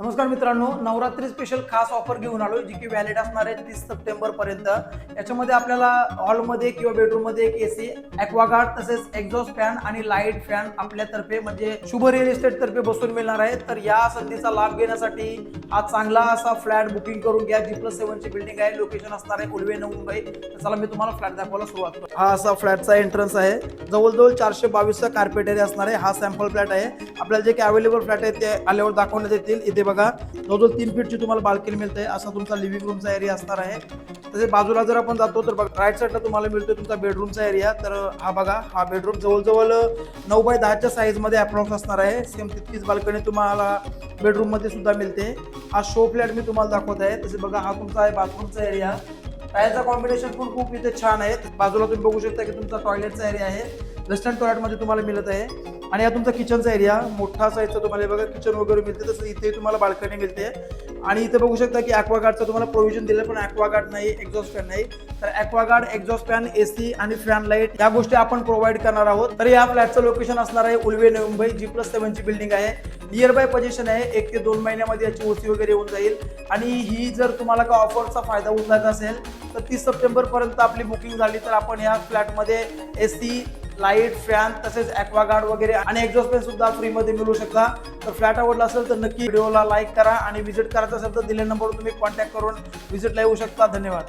नमस्कार मित्रांनो, नवरात्री स्पेशल खास ऑफर घेऊन आलो जी की व्हॅलिड असणार आहे 30 सप्टेंबर पर्यंत। याच्यामध्ये आपल्याला हॉलमध्ये किंवा बेडरूममध्ये एक एसी, ॲक्वागार्ड तसेच एक्झॉस्ट फॅन आणि लाईट फॅन आपल्यातर्फे म्हणजे शुभ रिअल इस्टेट तर्फे बसून मिळणार आहे। तर या संधीचा लाभ घेण्यासाठी हा चांगला असा फ्लॅट बुकिंग करून घ्या। G+7 ची बिल्डिंग आहे, लोकेशन असणार आहे उल्वे नवी मुंबई। तर चला मी तुम्हाला फ्लॅट दाखवायला सुरुवात करतो। हा असा फ्लॅटचा एंट्रन्स आहे, जवळजवळ 422 चा कार्पेट एरिया असणार आहे। हा सॅम्पल फ्लॅट आहे, आपल्याला जे काही अवेलेबल फ्लॅट आहे ते आल्यावर दाखवण्यात येतील। इथे बघा जवळजवळ 3 फीटची तुम्हाला बाल्कनी मिळते, असा तुमचा लिव्हिंग रूमचा एरिया असणार आहे। तसेच बाजूला जर आपण जातो तर बघा राईट साईडला तुम्हाला मिळतो तुमचा बेडरूमचा एरिया। तर हा बघा हा बेडरूम जवळजवळ 9x10 साईज मध्ये अप्रॉक्स असणार आहे। सेम तितकीच बाल्कनी तुम्हाला बेडरूम मध्ये सुद्धा मिळते। हा शो फ्लॅट मी तुम्हाला दाखवत आहे। तसे बघा हा तुमचा आहे बाथरूमचा एरिया, टायलचा कॉम्बिनेशन पण खूप इथे छान आहे। बाजूला तुम्ही बघू शकता की तुमचा टॉयलेटचा एरिया आहे, वेस्टर्न टॉयलेट मध्ये तुम्हाला मिळत आहे। आणि हा तुमचा किचनचा एरिया मोठा साईजचा तुम्हाला बघा किचन वगैरे मिळते। तसं इथे तुम्हाला बाल्कनी मिळते आणि इथे बघू शकता की ॲक्वागार्डचं तुम्हाला प्रोव्हिजन दिलं, पण ॲक्वागार्ड नाही, एक्झॉस्ट फॅन नाही। तर ॲक्वागार्ड, एक्झॉस्ट फॅन, एसी आणि फॅन लाईट या गोष्टी आपण प्रोव्हाइड करणार आहोत। तर या फ्लॅटचं लोकेशन असणार आहे उल्वे नवी मुंबई, G+7 ची बिल्डिंग आहे, नियर बाय पोझिशन आहे। 1 ते 2 महिन्यामध्ये याची ओसी वगैरे येऊन जाईल। आणि ही जर तुम्हाला का ऑफरचा फायदा उचलायचा असेल तर 30 सप्टेंबर पर्यंत आपली बुकिंग झाली तर आपण या फ्लॅटमध्ये एसी, लाईट, फॅन तसेच ॲक्वागार्ड वगैरे आणि एक्झॉस्ट फॅन सुद्धा फ्री मध्ये मिळू शकता। तर फ्लॅट आवडला असेल तर नक्की व्हिडिओला लाईक करा आणि व्हिजिट करायचं असेल तर दिलेल्या नंबरवर तुम्ही कॉन्टॅक्ट करून व्हिजिटला येऊ शकता। धन्यवाद।